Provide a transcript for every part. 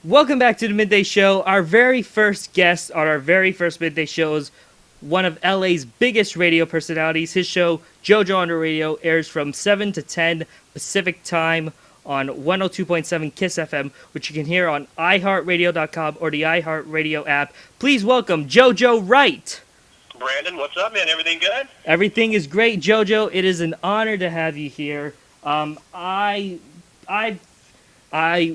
Welcome back to the Midday Show. Our very first guest on our very first Midday Show is one of LA's biggest radio personalities. His show, JoJo on the Radio, airs from 7 to 10 Pacific Time on 102.7 KIIS FM, which you can hear on iHeartRadio.com or the iHeartRadio app. Please welcome JoJo Wright. Brandon, what's up, man? Everything good? Everything is great, JoJo. It is an honor to have you here. I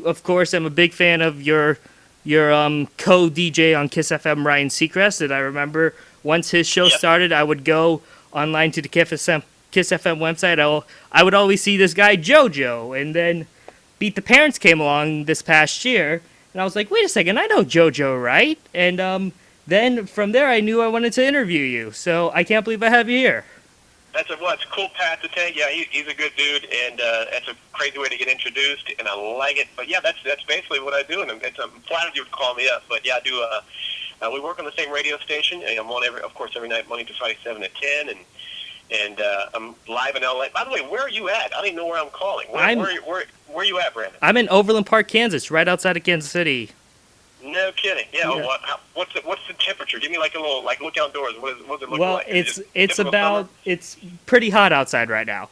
of course am a big fan of your co-DJ on KIIS FM, Ryan Seacrest, and I remember once his show started, I would go online to the KIIS FM website. I would always see this guy JoJo, and then Beat the Parents came along this past year, and I was like, wait a second, I know JoJo, right? And then from there, I knew I wanted to interview you. So I can't believe I have you here. It's a cool path to take. Yeah, he's a good dude, and that's a crazy way to get introduced, and I like it. But yeah, that's basically what I do, and I'm flattered you would call me up. But yeah, I do. We work on the same radio station, and I'm on every night, Monday to Friday, 7 to 10, and I'm live in LA. By the way, where are you at? I don't even know where I'm calling. Where are you at, Brandon? I'm in Overland Park, Kansas, right outside of Kansas City. No kidding. Yeah. What's the temperature? Give me like a little look outdoors. What does it look like? Well, it's pretty hot outside right now.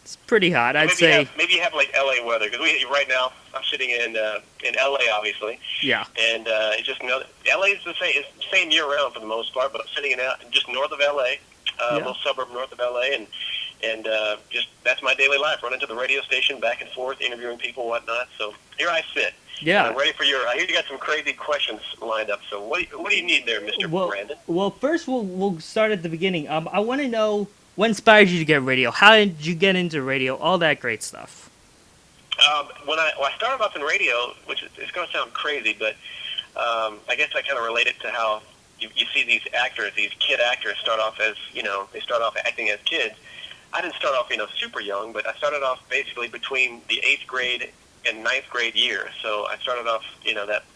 It's pretty hot. I'd say maybe you have like LA weather, because right now I'm sitting in LA, obviously. Yeah. And it's just LA is the same year round for the most part, but I'm sitting in just north of LA, a little suburb north of LA, and just that's my daily life. Running to the radio station, back and forth, interviewing people, whatnot. So here I sit. Yeah. I'm ready for I hear you got some crazy questions lined up. So what do you need there, Mr. Brandon? Well, first we'll start at the beginning. I want to know what inspired you to get radio. How did you get into radio? All that great stuff. When I started off in radio, which is going to sound crazy, but I guess I kind of relate it to how you see these actors, these kid actors, start off as they start off acting as kids. I didn't start off super young, but I started off basically between the 8th grade and 9th grade year. So I started off,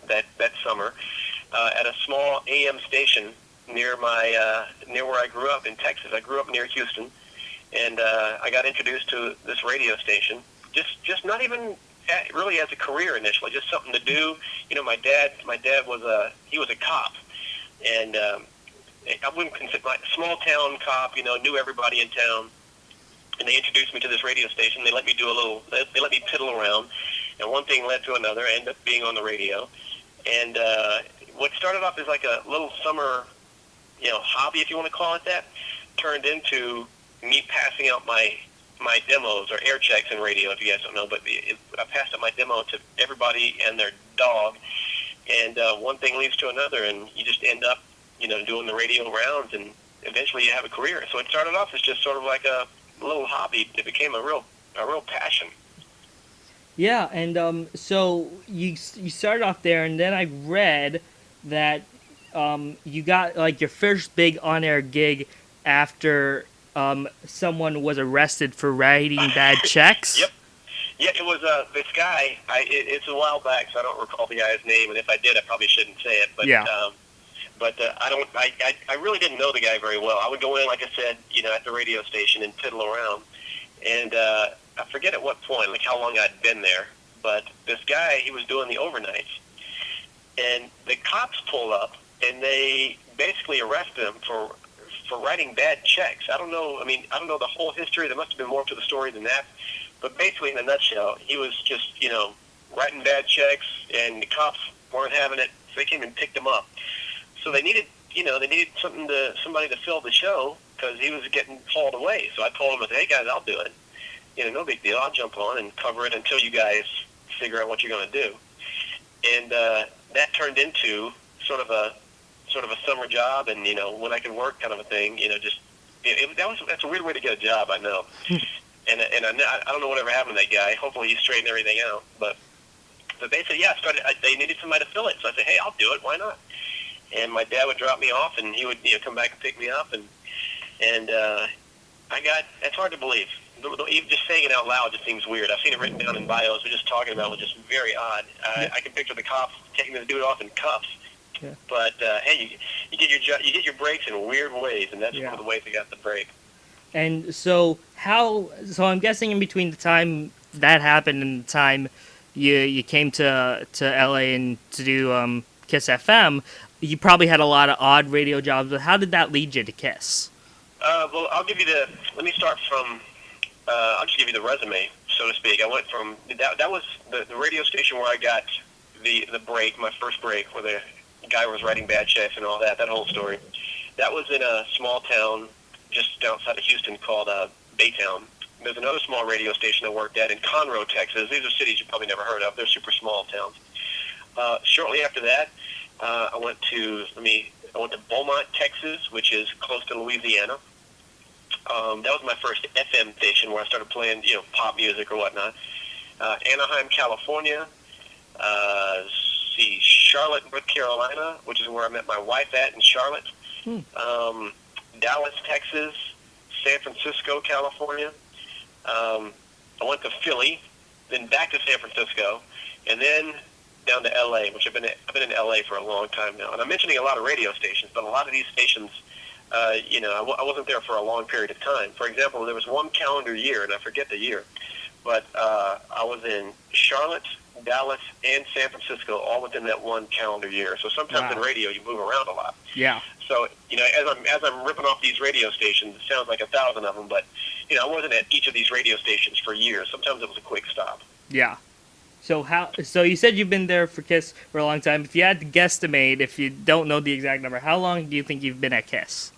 that summer at a small AM station near where I grew up in Texas. I grew up near Houston, and I got introduced to this radio station. Just not even really as a career initially, just something to do. My dad was a cop, and I wouldn't consider my small town cop. Knew everybody in town. And they introduced me to this radio station. They let me they let me piddle around, and one thing led to another. I ended up being on the radio, and what started off as like a little summer, hobby, if you want to call it that, turned into me passing out my demos or air checks in radio. If you guys don't know, but I passed out my demo to everybody and their dog, and one thing leads to another, and you just end up, doing the radio rounds, and eventually you have a career. So it started off as just sort of like a little hobby. It became a real passion. Yeah, and so you started off there, and then I read that you got like your first big on-air gig after someone was arrested for writing bad checks. Yep. Yeah, it was this guy. It's a while back, so I don't recall the guy's name, and if I did, I probably shouldn't say it. But yeah. I really didn't know the guy very well. I would go in, like I said, at the radio station and piddle around. And I forget at what point, like how long I'd been there. But this guy, he was doing the overnights. And the cops pull up, and they basically arrest him for writing bad checks. I don't know the whole history. There must have been more to the story than that. But basically, in a nutshell, he was just, writing bad checks, and the cops weren't having it, so they came and picked him up. So they needed somebody to fill the show, because he was getting hauled away. So I told him, hey guys, I'll do it. No big deal. I'll jump on and cover it until you guys figure out what you're going to do. And that turned into sort of a summer job, and when I could work kind of a thing. That's a weird way to get a job, I know. and I don't know whatever happened to that guy. Hopefully he straightened everything out. But basically, yeah, they needed somebody to fill it. So I said, hey, I'll do it. Why not? And my dad would drop me off, and he would come back and pick me up, and it's hard to believe. Even just saying it out loud just seems weird. I've seen it written down in bios. We're just talking about it, was just very odd. I can picture the cops taking the dude off in cuffs. Yeah. But hey, you get your breaks in weird ways, and that's one of the ways I got the break. And so I'm guessing in between the time that happened and the time you came to LA and to do KIIS FM, you probably had a lot of odd radio jobs. But how did that lead you to KIIS? Well, let me start from, I'll just give you the resume, so to speak. I went from, that was the radio station where I got the break, my first break, where the guy was writing bad checks and all that whole story. That was in a small town just outside of Houston called Baytown. There's another small radio station I worked at in Conroe, Texas. These are cities you probably never heard of. They're super small towns. Shortly after that, I went to Beaumont, Texas, which is close to Louisiana. That was my first FM station where I started playing, pop music or whatnot. Anaheim, California. Charlotte, North Carolina, which is where I met my wife at in Charlotte. Dallas, Texas. San Francisco, California. I went to Philly, then back to San Francisco, and then down to L.A., which I've been in L.A. for a long time now. And I'm mentioning a lot of radio stations, but a lot of these stations, I wasn't there for a long period of time. For example, there was one calendar year, and I forget the year, but I was in Charlotte, Dallas, and San Francisco all within that one calendar year. So sometimes in radio, you move around a lot. Yeah. So, as I'm ripping off these radio stations, it sounds like 1,000 of them, but, I wasn't at each of these radio stations for years. Sometimes it was a quick stop. Yeah. So you said you've been there for KIIS for a long time. If you had to guesstimate, if you don't know the exact number, how long do you think you've been at KIIS?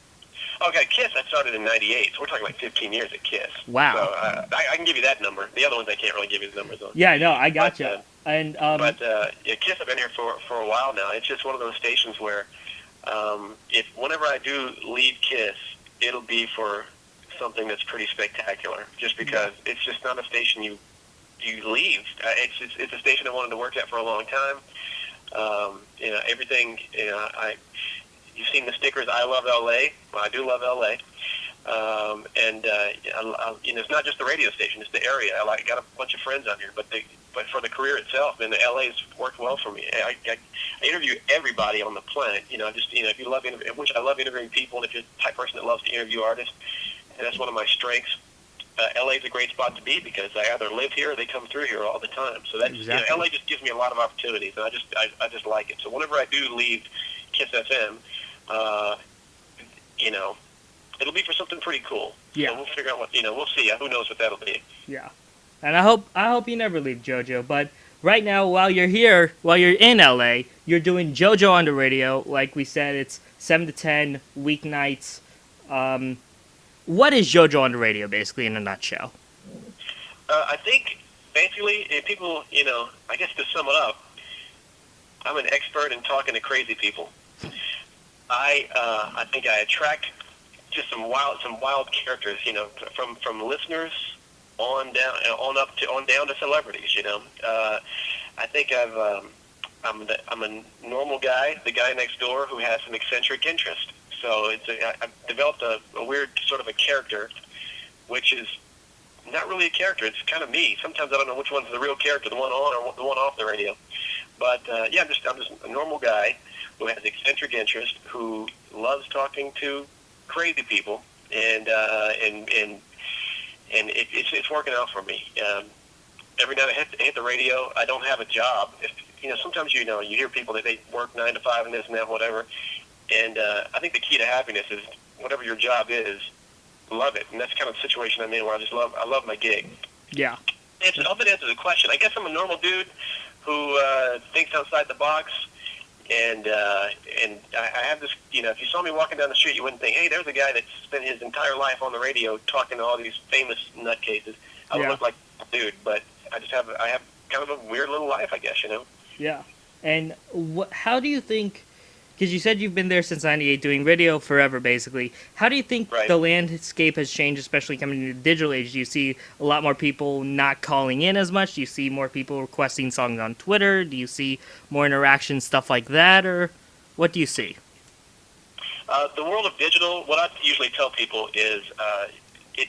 Okay, KIIS, I started in 98, so we're talking like 15 years at KIIS. Wow. So I can give you that number. The other ones I can't really give you the numbers on. Yeah, no, I gotcha. KIIS, I've been here for a while now. It's just one of those stations where whenever I do leave KIIS, it'll be for something that's pretty spectacular, just because it's just not a station you leave. It's a station I wanted to work at for a long time. Everything, you've seen the stickers, I love L.A. Well, I do love L.A. It's not just the radio station; it's the area. I got a bunch of friends out here, but for the career itself, and L.A.'s worked well for me. I interview everybody on the planet. If you love which I love interviewing people, and if you're the type of person that loves to interview artists, and that's one of my strengths. LA is a great spot to be because I either live here or they come through here all the time. So that's exactly. LA just gives me a lot of opportunities, and I just like it. So whenever I do leave KIIS FM, it'll be for something pretty cool. Yeah. So we'll figure out what we'll see. Who knows what that'll be? Yeah. And I hope you never leave JoJo. But right now, while you're in LA, you're doing JoJo on the radio. Like we said, it's 7 to 10 weeknights. What is JoJo on the radio, basically, in a nutshell? I think, basically, people, I guess to sum it up, I'm an expert in talking to crazy people. I think I attract just some wild characters, from listeners on down to celebrities. I think I'm a normal guy, the guy next door who has an eccentric interest. So I've developed a weird sort of a character, which is not really a character. It's kind of me. Sometimes I don't know which one's the real character, the one on or the one off the radio. But I'm just a normal guy who has eccentric interest, who loves talking to crazy people, and it's working out for me. Every night I hit the radio. I don't have a job. Sometimes you hear people that they work 9 to 5 and this and that, whatever. And I think the key to happiness is whatever your job is, love it. And that's kind of the situation I'm in where I love my gig. Yeah. I hope it answers the question. I guess I'm a normal dude who thinks outside the box. And I have this, if you saw me walking down the street, you wouldn't think, hey, there's a guy that's spent his entire life on the radio talking to all these famous nutcases. I would look like a dude, but I have kind of a weird little life, I guess, Yeah. And how do you think, because you said you've been there since 98, doing radio forever, basically. How do you think the landscape has changed, especially coming into the digital age? Do you see a lot more people not calling in as much? Do you see more people requesting songs on Twitter? Do you see more interaction, stuff like that? Or what do you see? The world of digital, what I usually tell people is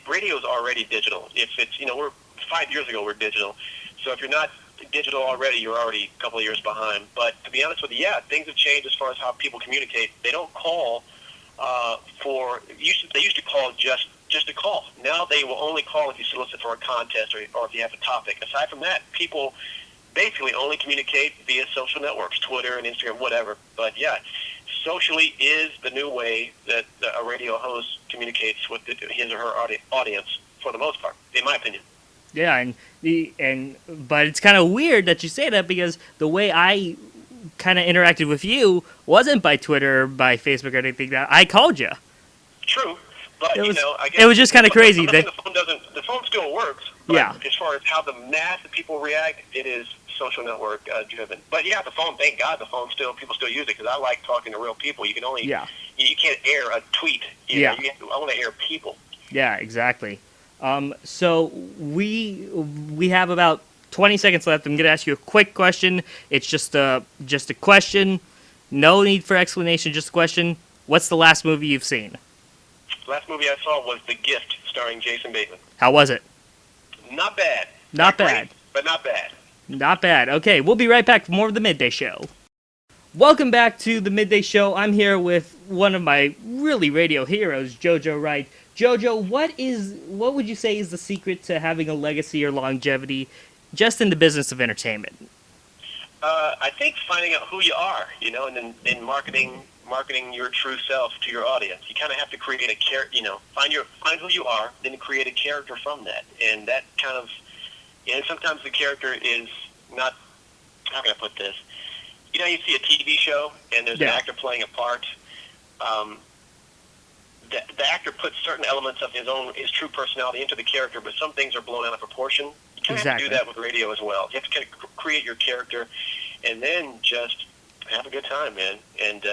radio is already digital. If it's, we're 5 years ago, we're digital. So if you're not digital already, you're already a couple of years behind. But to be honest with you, things have changed as far as how people communicate. They don't call they used to call just to call. Now they will only call if you solicit for a contest or if you have a topic. Aside from that, people basically only communicate via social networks, Twitter and Instagram, whatever. But yeah, socially is the new way that a radio host communicates with his or her audience for the most part, in my opinion. Yeah, but it's kind of weird that you say that, because the way I kind of interacted with you wasn't by Twitter or by Facebook or anything. That I called you. True, but I guess it was just kind of crazy. The phone still works. But yeah. As far as how the mass of people react, it is social network driven. But yeah, the phone. Thank God, the phone people still use it, because I like talking to real people. You can only you can't air a tweet. I want to air people. Yeah, exactly. So we have about 20 seconds left. I'm going to ask you a quick question. It's just a question. No need for explanation, just a question. What's the last movie you've seen? The last movie I saw was The Gift, starring Jason Bateman. How was it? Not bad. Not bad. Great, but not bad. Not bad. Okay, we'll be right back for more of the Midday Show. Welcome back to the Midday Show. I'm here with one of my really radio heroes, JoJo Wright. JoJo, what would you say is the secret to having a legacy or longevity just in the business of entertainment? I think finding out who you are, and then marketing your true self to your audience. You kind of have to create a character, find who you are, then create a character from that. And that kind of, sometimes the character is not, how can I put this? You see a TV show and there's an actor playing a part. The actor puts certain elements of his true personality into the character, but some things are blown out of proportion. You kind of have to do that with radio as well. You have to kind of create your character, and then just have a good time, man, and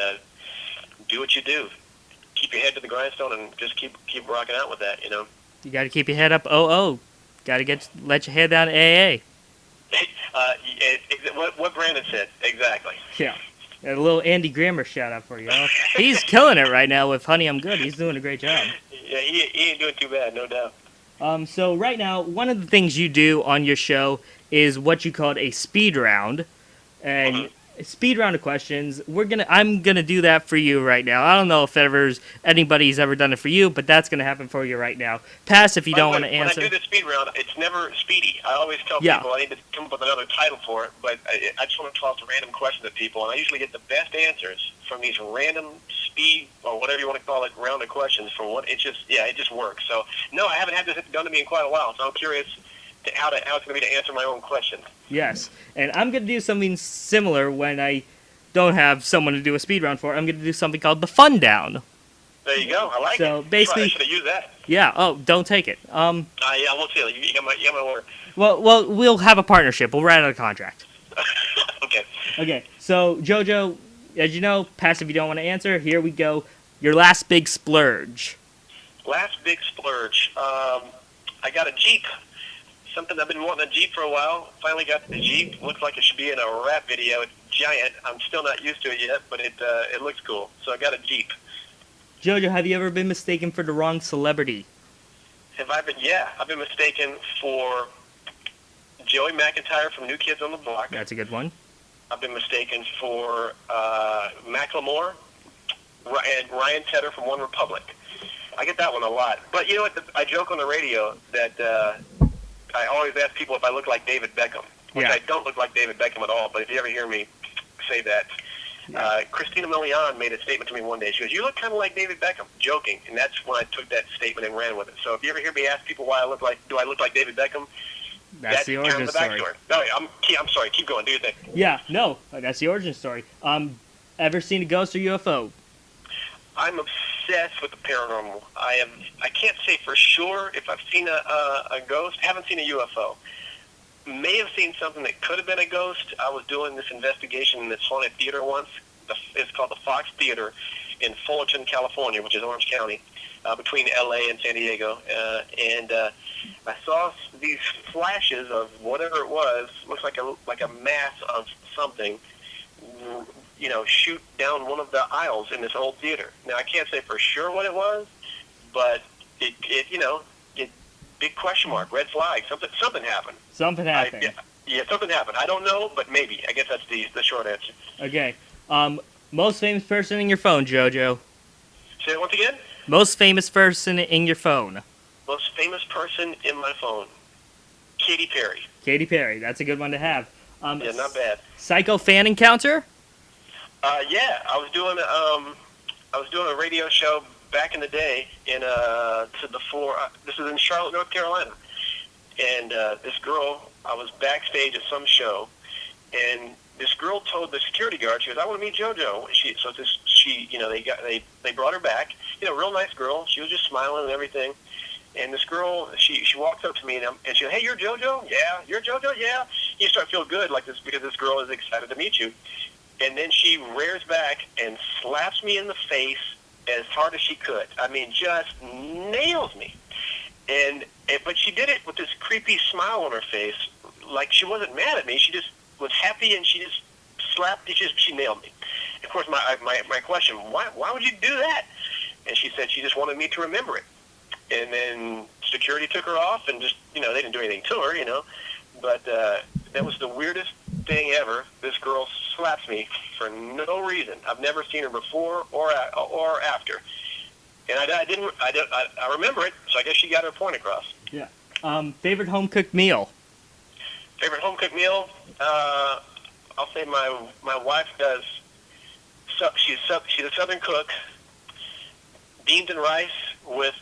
do what you do. Keep your head to the grindstone and just keep rocking out with that. You got to keep your head up. Got to let your head down to AA. What Brandon said, exactly. Yeah. A little Andy Grammer shout out for you. He's killing it right now with Honey, I'm Good. He's doing a great job. Yeah, he ain't doing too bad, no doubt. So right now, one of the things you do on your show is what you called a speed round. And speed round of questions. I'm gonna do that for you right now. I don't know if anybody's ever done it for you, but that's gonna happen for you right now. Pass if you don't want to answer. When I do the speed round, it's never speedy. I always tell people I need to come up with another title for it, but I just want to toss random questions at people, and I usually get the best answers from these random speed or whatever you want to call it round of questions. It just works. So no, I haven't had this done to me in quite a while, so I'm curious how it's going to be to answer my own questions. Yes, and I'm going to do something similar when I don't have someone to do a speed round for. I'm going to do something called the Fun Down. There you go. I like it. So basically, I should have used that. Yeah. Oh, don't take it. Yeah, we'll see. You got my word. Well, we'll have a partnership. We'll write out a contract. Okay. Okay. So JoJo, as you know, pass if you don't want to answer. Here we go. Your last big splurge. Last big splurge. I got a Jeep. Something I've been wanting a Jeep for a while. Finally got the Jeep. Looks like it should be in a rap video. It's giant. I'm still not used to it yet, but it looks cool. So I got a Jeep. JoJo, have you ever been mistaken for the wrong celebrity? Have I been? Yeah, I've been mistaken for Joey McIntyre from New Kids on the Block. That's a good one. I've been mistaken for Macklemore and Ryan Tedder from One Republic. I get that one a lot. But you know what? I joke on the radio that I always ask people if I look like David Beckham, which I don't look like David Beckham at all, but if you ever hear me say that, Christina Milian made a statement to me one day. She goes, "You look kind of like David Beckham," joking, and that's when I took that statement and ran with it. So if you ever hear me ask people do I look like David Beckham, that's the origin story. No, I'm sorry, keep going, do your thing. Yeah, no, that's the origin story. Ever seen a ghost or UFO? I'm obsessed with the paranormal. I can't say for sure if I've seen a ghost. Haven't seen a UFO. May have seen something that could have been a ghost. I was doing this investigation in this haunted theater once. It's called the Fox Theater in Fullerton, California, which is Orange County, between L.A. and San Diego. And I saw these flashes of whatever it was. Looks like a mass of something, shoot down one of the aisles in this old theater. Now, I can't say for sure what it was, but it big question mark, red flag, something happened. Something happened. Yeah, something happened. I don't know, but maybe. I guess that's the short answer. Okay. Most famous person in your phone, JoJo. Say it once again? Most famous person in your phone. Most famous person in my phone. Katy Perry. Katy Perry. That's a good one to have. Yeah, not bad. Psycho fan encounter? Yeah, I was doing a radio show back in the day in this was in Charlotte, North Carolina, and this girl, I was backstage at some show, and this girl told the security guard, she goes, "I want to meet JoJo." They brought her back, real nice girl. She was just smiling and everything. And this girl, she walks up to me and she goes, "Hey, you're JoJo? Yeah, you're JoJo? Yeah." You start to feel good like this because this girl is excited to meet you. And then she rears back and slaps me in the face as hard as she could. I mean, just nails me. But she did it with this creepy smile on her face, like she wasn't mad at me. She just was happy, and she just slapped. She nailed me. Of course, my question: why would you do that? And she said she just wanted me to remember it. And then security took her off, and just they didn't do anything to her, But that was the weirdest thing ever. This girl slaps me for no reason. I've never seen her before or after. And I remember it, so I guess she got her point across. Yeah. Favorite home cooked meal? Favorite home cooked meal? I'll say my wife does. She's a Southern cook. Beans and rice with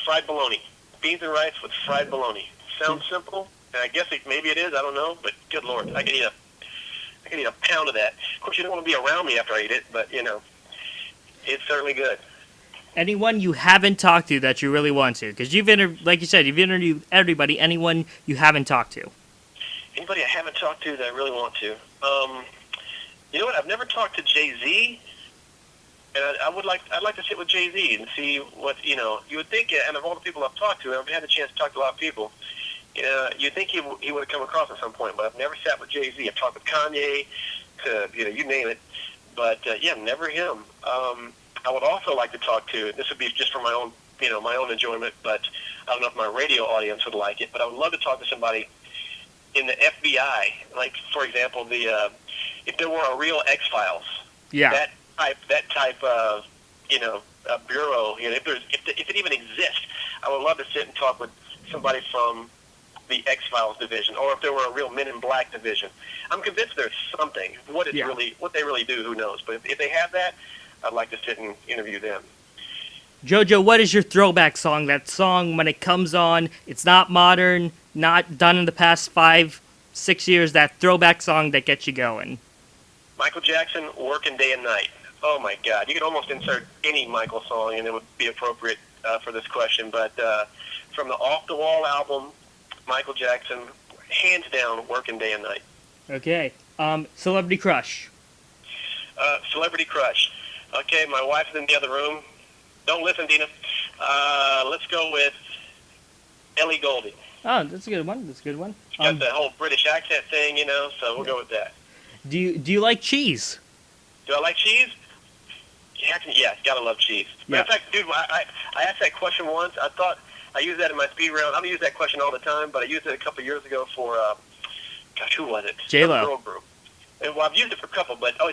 fried bologna. Beans and rice with fried bologna. Sounds simple, and I guess maybe it is. I don't know, but good Lord, I could eat a pound of that. Of course, you don't want to be around me after I eat it, but it's certainly good. Anyone you haven't talked to that you really want to? Because like you said, you've interviewed everybody. Anyone you haven't talked to? Anybody I haven't talked to that I really want to? You know what? I've never talked to Jay-Z, and I'd like to sit with Jay-Z and see what You would think, and of all the people I've talked to, I've had the chance to talk to a lot of people. You'd think he would have come across at some point, but I've never sat with Jay-Z. I've talked with Kanye, you name it, but never him. I would also like to talk to. This would be just for my own enjoyment, but I don't know if my radio audience would like it. But I would love to talk to somebody in the FBI, like for example, if there were a real X-Files, yeah, that type of a bureau. If it even exists, I would love to sit and talk with somebody from the X-Files division, or if there were a real Men in Black division. I'm convinced there's something. What they really do, who knows? But if they have that, I'd like to sit and interview them. JoJo, what is your throwback song? That song, when it comes on, it's not modern, not done in the past 5-6 years, that throwback song that gets you going. Michael Jackson, Working Day and Night. Oh, my God. You could almost insert any Michael song, and it would be appropriate for this question. But from the Off the Wall album, Michael Jackson, hands down, Working Day and Night. Okay. Celebrity crush. Celebrity crush. Okay, my wife is in the other room. Don't listen, Dina. Let's go with Ellie Goulding. Oh, that's a good one. She's got the whole British accent thing, so we'll go with that. Do you like cheese? Do I like cheese? Yeah, gotta love cheese. Yeah. Matter of fact, dude, I asked that question once. I thought I used that in my speed round. I don't use that question all the time, but I used it a couple of years ago for, who was it? J-Lo. Some girl group. And, I've used it for a couple, but I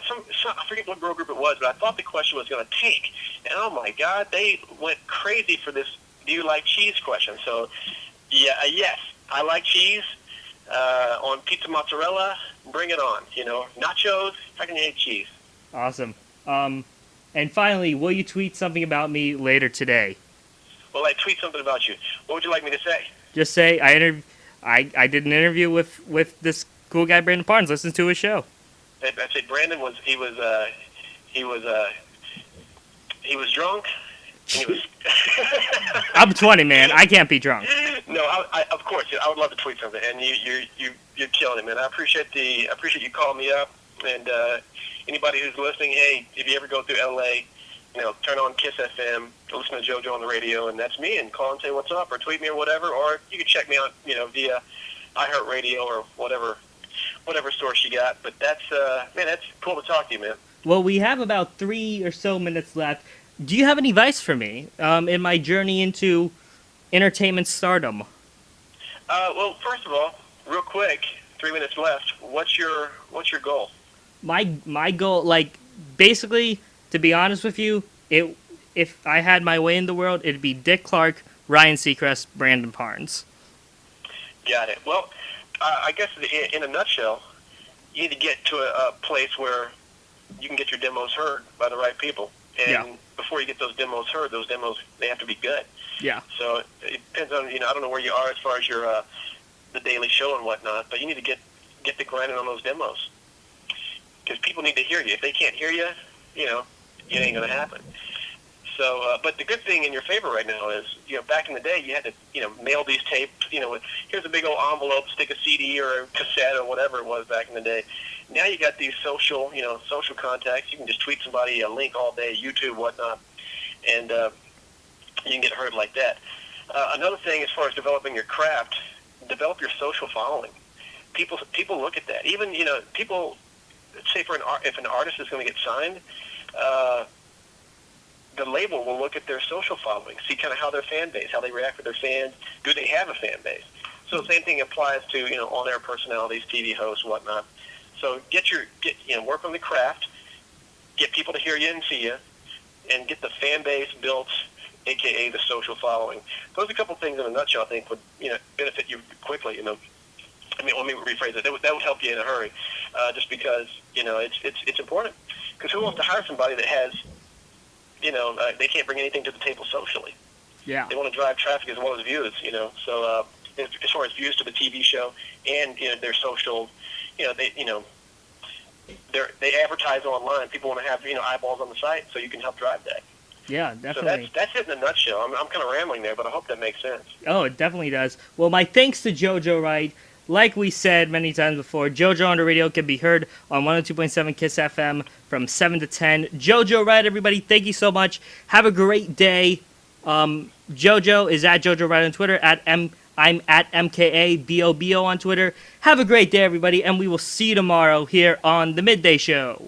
forget what girl group it was, but I thought the question was going to tank. And oh my God, they went crazy for this "Do you like cheese?" question. So, yes, I like cheese. On pizza mozzarella, bring it on. Nachos, I can eat cheese. Awesome. And finally, will you tweet something about me later today? Well, I tweet something about you. What would you like me to say? Just say I did an interview with this cool guy Brandon Parnes. Listen to his show. I'd say Brandon was drunk. And he was I'm 20, man. I can't be drunk. No, I of course I would love to tweet something, and you're killing it, man. I appreciate you calling me up, and anybody who's listening, hey, if you ever go through LA, turn on KIIS FM, listen to JoJo on the radio, and that's me, and call and say what's up, or tweet me or whatever, or you can check me out, via iHeartRadio or whatever source you got. But that's cool to talk to you, man. Well, we have about 3 or so minutes left. Do you have any advice for me in my journey into entertainment stardom? Well, first of all, real quick, 3 minutes left. What's your goal? My goal, basically, to be honest with you, if I had my way in the world, it'd be Dick Clark, Ryan Seacrest, Brandon Parnes. Got it. Well, I guess in a nutshell, you need to get to a place where you can get your demos heard by the right people. And before you get those demos heard, those demos, they have to be good. Yeah. So it depends on, I don't know where you are as far as your the daily show and whatnot, but you need to get the grinding on those demos. Because people need to hear you. If they can't hear you, it ain't going to happen. So, but the good thing in your favor right now is, back in the day, you had to, mail these tapes, here's a big old envelope, stick a CD or a cassette or whatever it was back in the day. Now you got these social contacts. You can just tweet somebody a link all day, YouTube, whatnot, and you can get heard like that. Another thing as far as developing your craft, develop your social following. People look at that. Even, people, say if an artist is going to get signed, the label will look at their social following, see kind of how their fan base, how they react with their fans. Do they have a fan base? So the same thing applies to, on-air personalities, TV hosts, whatnot. So work on the craft, get people to hear you and see you, and get the fan base built, aka the social following. Those are a couple things in a nutshell I think would benefit you quickly. Let me rephrase it. That would help you in a hurry, just because it's important. Because who wants to hire somebody that has they can't bring anything to the table socially? Yeah. They want to drive traffic as well as views. So as far as views to the TV show and their social. They advertise online. People want to have eyeballs on the site, so you can help drive that. Yeah, definitely. So that's it in a nutshell. I'm kind of rambling there, but I hope that makes sense. Oh, it definitely does. Well, my thanks to JoJo Wright. Like we said many times before, JoJo on the radio can be heard on 102.7 KIIS FM from 7 to 10. JoJo Wright, everybody, thank you so much. Have a great day. JoJo is at JoJo Wright on Twitter. I'm at MKABOBO on Twitter. Have a great day, everybody, and we will see you tomorrow here on The Midday Show.